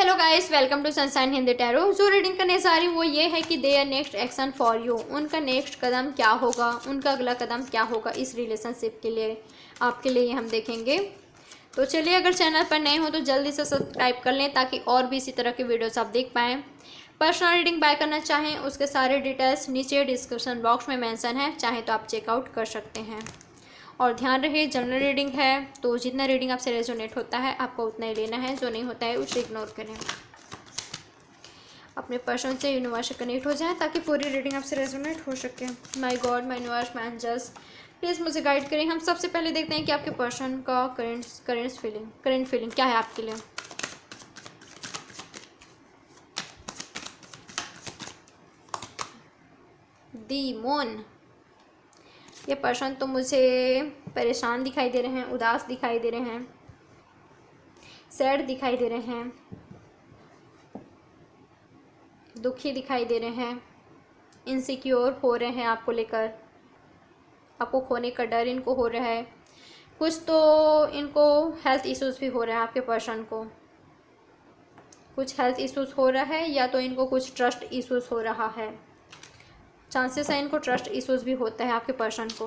Hello guys, welcome to Sunshine Hindi Tarot. जो reading करने जा रही वो ये है कि their next action for you, उनका नेक्स्ट कदम क्या होगा, उनका अगला कदम क्या होगा इस रिलेशनशिप के लिए, आपके लिए हम देखेंगे। तो चलिए, अगर चैनल पर नए हो तो जल्दी से सब्सक्राइब कर लें ताकि और भी इसी तरह के वीडियोस आप देख पाएँ। पर्सनल रीडिंग बाय करना चाहें उसके सारे डिटेल्स नीचे डिस्क्रिप्शन बॉक्स में मेंशन है, चाहे तो आप चेकआउट कर सकते हैं। और ध्यान रहे, जनरल रीडिंग है तो जितना रीडिंग आपसे रेजोनेट होता है आपको उतना ही लेना है, जो नहीं होता है उसे इग्नोर करें। अपने पर्सन से यूनिवर्स से कनेक्ट हो जाए ताकि पूरी रीडिंग आपसे रेजोनेट हो सके। My God, my universe, my angels, please मुझे गाइड करें। हम सबसे पहले देखते हैं कि आपके पर्सन का करंट फीलिंग क्या है आपके लिए। दी मून, ये पर्सन तो मुझे परेशान दिखाई दे रहे हैं, उदास दिखाई दे रहे हैं, सैड दिखाई दे रहे हैं, दुखी दिखाई दे रहे हैं, इनसिक्योर हो रहे हैं आपको लेकर, आपको खोने का डर इनको हो रहा है। कुछ तो इनको हेल्थ इश्यूज भी हो रहा है आपके पर्सन को, कुछ हेल्थ इश्यूज हो रहा है या तो इनको कुछ ट्रस्ट इश्यूज हो रहा है। चांसेस है इनको ट्रस्ट इश्यूज भी होता है आपके पर्सन को।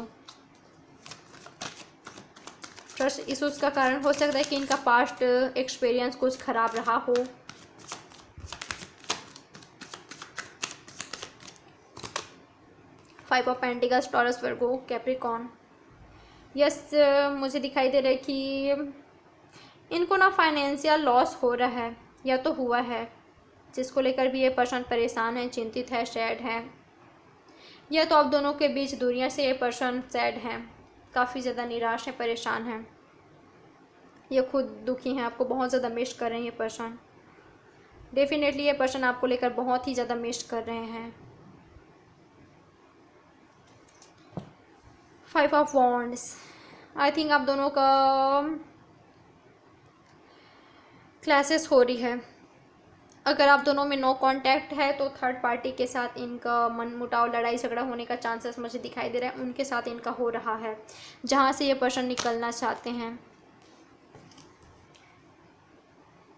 ट्रस्ट इश्यूज का कारण हो सकता है कि इनका पास्ट एक्सपीरियंस कुछ खराब रहा हो। Five of pentacles, taurus, Virgo, Capricorn. Yes, मुझे दिखाई दे रहा है कि इनको ना फाइनेंशियल लॉस हो रहा है या तो हुआ है, जिसको लेकर भी ये पर्सन परेशान है, चिंतित है, सैड है। या तो आप दोनों के बीच दूरियां से ये पर्सन सैड है, काफ़ी ज़्यादा निराश है, परेशान है, ये खुद दुखी हैं, आपको बहुत ज़्यादा मिस कर रहे हैं ये पर्सन। डेफिनेटली ये पर्सन आपको लेकर बहुत ही ज़्यादा मिस कर रहे हैं। Five of wands, I think आप दोनों का क्लासेस हो रही है। अगर आप दोनों में नो कांटेक्ट है तो थर्ड पार्टी के साथ इनका मनमुटाव, लड़ाई झगड़ा होने का चांसेस मुझे दिखाई दे रहा है, उनके साथ इनका हो रहा है, जहाँ से ये पर्सन निकलना चाहते हैं,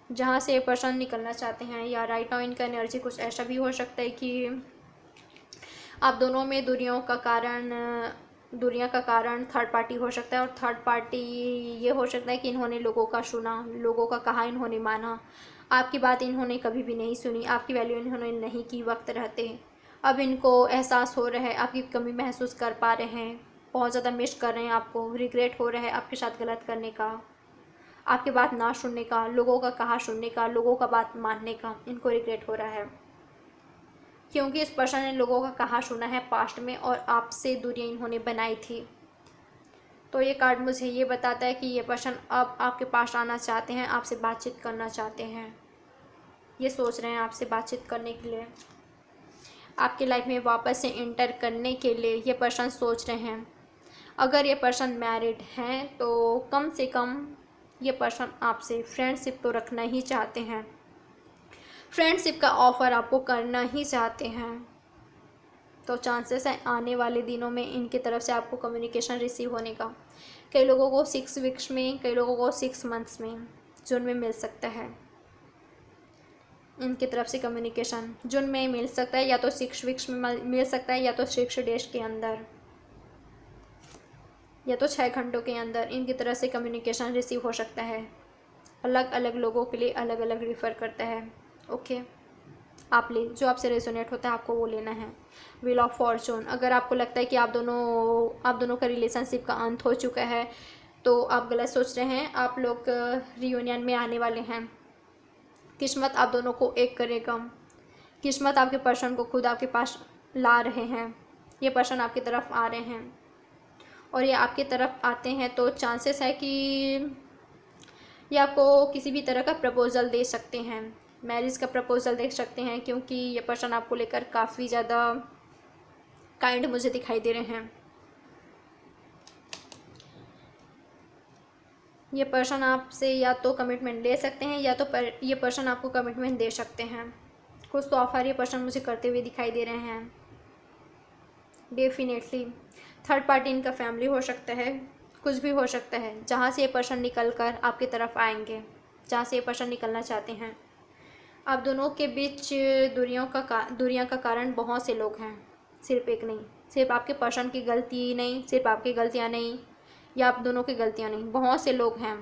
जहाँ से ये पर्सन निकलना चाहते हैं। या राइट नाउ इनका एनर्जी कुछ ऐसा भी हो सकता है कि आप दोनों में दूरियों का कारण थर्ड पार्टी हो सकता है। और थर्ड पार्टी ये हो सकता है कि इन्होंने लोगों का सुना, लोगों का कहा इन्होंने माना, आपकी बात इन्होंने कभी भी नहीं सुनी, आपकी वैल्यू इन्होंने नहीं की वक्त रहते। अब इनको एहसास हो रहा है, आपकी कमी महसूस कर पा रहे हैं, बहुत ज़्यादा मिस कर रहे हैं आपको, रिग्रेट हो रहा है आपके साथ गलत करने का, आपकी बात ना सुनने का, लोगों का कहा सुनने का, लोगों का बात मानने का इनको रिग्रेट हो रहा है। क्योंकि इस पर्सन ने लोगों का कहा सुना है पास्ट में और आपसे दूरियां इन्होंने बनाई थी। तो ये कार्ड मुझे ये बताता है कि ये पर्सन अब आपके पास आना चाहते हैं, आपसे बातचीत करना चाहते हैं, ये सोच रहे हैं आपसे बातचीत करने के लिए, आपकी लाइफ में वापस से इंटर करने के लिए ये पर्सन सोच रहे हैं। अगर ये पर्सन मैरिड हैं तो कम से कम ये पर्सन आपसे फ्रेंडशिप तो रखना ही चाहते हैं, फ्रेंडशिप का ऑफ़र आपको करना ही चाहते हैं। तो चांसेस है आने वाले दिनों में इनकी तरफ से आपको कम्युनिकेशन रिसीव होने का। कई लोगों को 6 वीक्स में, कई लोगों को 6 मंथ्स में, जून में मिल सकता है इनकी तरफ से कम्युनिकेशन। जून में मिल सकता है, या तो 6 वीक्स में मिल सकता है, या तो 6 डेज के अंदर, या तो 6 घंटों के अंदर इनकी तरफ से कम्युनिकेशन रिसीव हो सकता है। अलग अलग लोगों के लिए अलग अलग रिफ़र करता है। ओके, आप ले, जो आपसे रेजोनेट होता है आपको वो लेना है। व्हील ऑफ फॉर्चून, अगर आपको लगता है कि आप दोनों का रिलेशनशिप का अंत हो चुका है तो आप गलत सोच रहे हैं, आप लोग रियूनियन में आने वाले हैं। किस्मत आप दोनों को एक करेगा, किस्मत आपके पर्सन को खुद आपके पास ला रहे हैं, ये पर्सन आपकी तरफ आ रहे हैं। और ये आपकी तरफ आते हैं तो चांसेस है कि ये आपको किसी भी तरह का प्रपोज़ल दे सकते हैं, मैरिज का प्रपोज़ल दे सकते हैं, क्योंकि ये पर्सन आपको लेकर काफ़ी ज़्यादा काइंड मुझे दिखाई दे रहे हैं। ये पर्सन आपसे या तो कमिटमेंट ले सकते हैं, या तो ये पर्सन आपको कमिटमेंट दे सकते हैं। कुछ तो ऑफर ये पर्सन मुझे करते हुए दिखाई दे रहे हैं। डेफिनेटली थर्ड पार्टी इनका फैमिली हो सकता है, कुछ भी हो सकता है, जहाँ से ये पर्सन निकल कर आपकी तरफ आएंगे, जहाँ से ये पर्सन निकलना चाहते हैं। आप दोनों के बीच दूरियों का कारण बहुत से लोग हैं, सिर्फ एक नहीं। सिर्फ आपके पर्सन की गलती नहीं, सिर्फ आपकी गलतियाँ नहीं, या आप दोनों की गलतियाँ नहीं, बहुत से लोग हैं।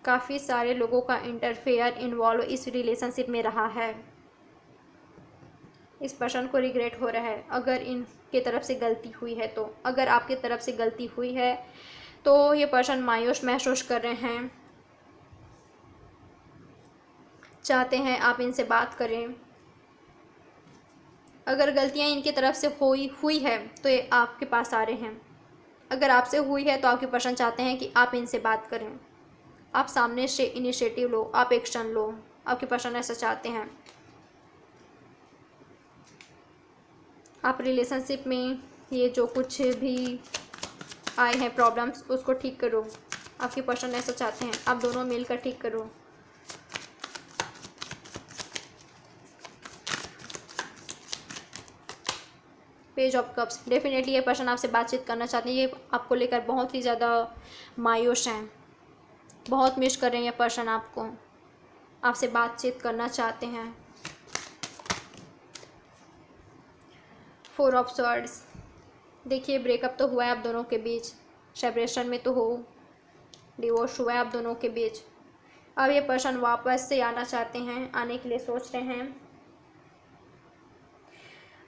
काफ़ी सारे लोगों का इंटरफेयर इन्वॉल्व इस रिलेशनशिप में रहा है। इस पर्सन को रिग्रेट हो रहा है अगर इनके तरफ से गलती हुई है तो। अगर आपकी तरफ से गलती हुई है तो ये पर्सन मायूस महसूस कर रहे हैं, चाहते हैं आप इनसे बात करें। अगर गलतियां इनकी तरफ से हुई है तो ये आपके पास आ रहे हैं। अगर आपसे हुई है तो आपके पर्सन चाहते हैं कि आप इनसे बात करें, आप सामने से इनिशिएटिव लो, आप एक्शन लो। आपके पर्सन ऐसा चाहते हैं। आप रिलेशनशिप में ये जो कुछ भी आए हैं प्रॉब्लम्स, उसको ठीक करो। आपके पर्सन ऐसा चाहते हैं, आप दोनों मिलकर ठीक करो। पेज ऑफ कप्स, डेफिनेटली ये पर्सन आपसे बातचीत करना चाहते हैं। ये आपको लेकर बहुत ही ज़्यादा मायूस हैं, बहुत मिस कर रहे हैं ये पर्सन आपको, आपसे बातचीत करना चाहते हैं। फोर ऑफ स्वॉर्ड्स, देखिए ब्रेकअप तो हुआ है आप दोनों के बीच, सेपरेशन में तो हो, डिवोर्स हुआ है आप दोनों के बीच। अब ये पर्सन वापस से आना चाहते हैं, आने के लिए सोच रहे हैं।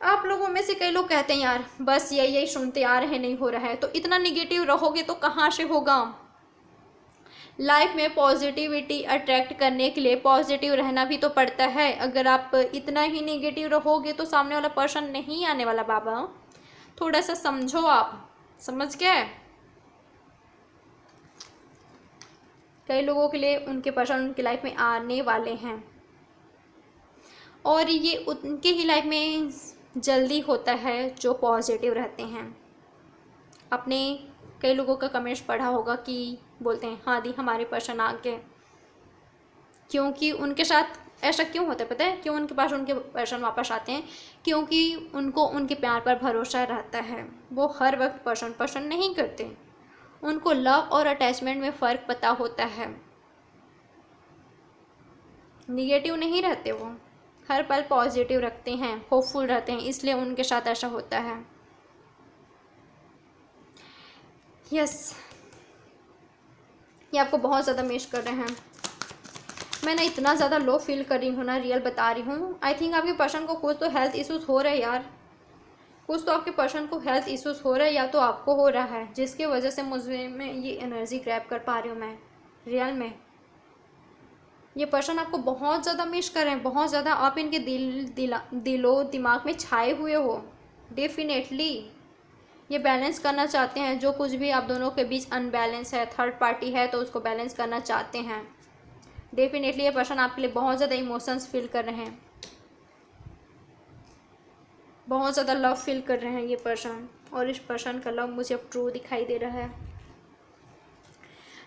आप लोगों में से कई लोग कहते हैं यार बस यही सुनते आ रहे, नहीं हो रहा है। तो इतना निगेटिव रहोगे तो कहाँ से होगा। लाइफ में पॉजिटिविटी अट्रैक्ट करने के लिए पॉजिटिव रहना भी तो पड़ता है। अगर आप इतना ही निगेटिव रहोगे तो सामने वाला पर्सन नहीं आने वाला बाबा। थोड़ा सा समझो, आप समझ गए। कई लोगों के लिए उनके पर्सन उनकी लाइफ में आने वाले हैं और ये उनके ही लाइफ में जल्दी होता है जो पॉजिटिव रहते हैं। आपने कई लोगों का कमेंट्स पढ़ा होगा कि बोलते हैं हाँ दी हमारे पर्सन आ गए, क्योंकि उनके साथ ऐसा क्यों होता है पता है, क्यों उनके पास उनके पर्सन वापस आते हैं, क्योंकि उनको उनके प्यार पर भरोसा रहता है। वो हर वक्त पर्सन पसंद नहीं करते, उनको लव और अटैचमेंट में फ़र्क पता होता है। निगेटिव नहीं रहते, वो हर पल पॉजिटिव रखते हैं, होपफुल रहते हैं, इसलिए उनके साथ ऐसा होता है। यस, ये आपको बहुत ज़्यादा मिस कर रहे हैं। मैं ना इतना ज़्यादा लो फील कर रही हूँ ना, रियल बता रही हूँ। आई थिंक आपके पर्सन को कुछ तो हेल्थ इश्यूज़ हो रहे हैं यार, कुछ तो आपके पर्सन को हेल्थ इश्यूज़ हो रहे हैं, या तो आपको हो रहा है, जिसकी वजह से मुझे में ये एनर्जी ग्रैब कर पा रही हूँ मैं रियल में। ये पर्सन आपको बहुत ज़्यादा मिस कर रहे हैं, बहुत ज़्यादा। आप इनके दिलो दिमाग में छाए हुए हो। डेफिनेटली ये बैलेंस करना चाहते हैं, जो कुछ भी आप दोनों के बीच अनबैलेंस है, थर्ड पार्टी है तो उसको बैलेंस करना चाहते हैं। डेफिनेटली ये पर्सन आपके लिए बहुत ज़्यादा इमोशंस फील कर रहे हैं, बहुत ज़्यादा लव फील कर रहे हैं ये पर्सन, और इस पर्सन का लव मुझे अब ट्रू दिखाई दे रहा है।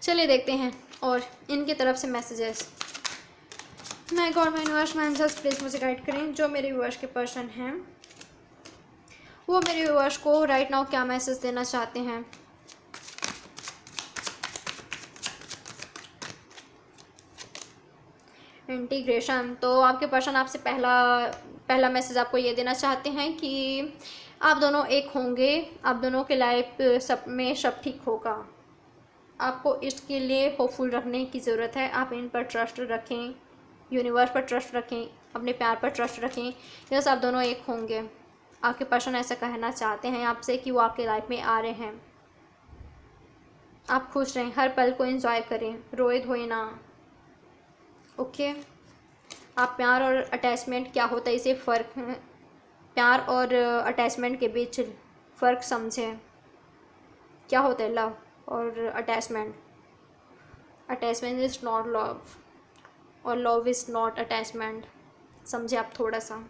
चलिए देखते हैं और इनकी तरफ से messages. My God, my universe, my angels please मुझे गाइड करें। जो मेरे व्यूअर्स के पर्सन हैं वो मेरे व्यूअर्स को राइट नाउ क्या मैसेज देना चाहते हैं। इंटीग्रेशन, तो आपके पर्सन आपसे पहला मैसेज आपको ये देना चाहते हैं कि आप दोनों एक होंगे, आप दोनों के लाइफ सब में सब ठीक होगा। आपको इसके लिए होपफुल रखने की ज़रूरत है। आप इन पर ट्रस्ट रखें, यूनिवर्स पर ट्रस्ट रखें, अपने प्यार पर ट्रस्ट रखें। यस, आप दोनों एक होंगे। आपके पर्सन ऐसा कहना चाहते हैं आपसे कि वो आपके लाइफ में आ रहे हैं। आप खुश रहें, हर पल को एंजॉय करें, रोए धोए ना। ओके, आप प्यार और अटैचमेंट क्या होता है इसे प्यार और अटैचमेंट के बीच फ़र्क समझें। क्या होता है लव और attachment. Attachment is not love और लव इज़ नॉट अटैचमेंट। समझे आप थोड़ा सा।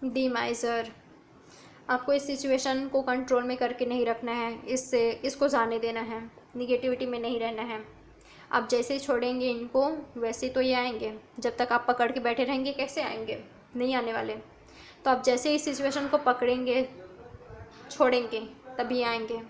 दी माइजर, आपको इस सिचुएशन को कंट्रोल में करके नहीं रखना है, इसको जाने देना है, निगेटिविटी में नहीं रहना है। आप जैसे ही छोड़ेंगे इनको वैसे तो ये आएंगे। जब तक आप पकड़ के बैठे रहेंगे कैसे आएंगे, नहीं आने वाले। तो आप जैसे इस सिचुएशन को पकड़ेंगे छोड़ेंगे तभी आएंगे।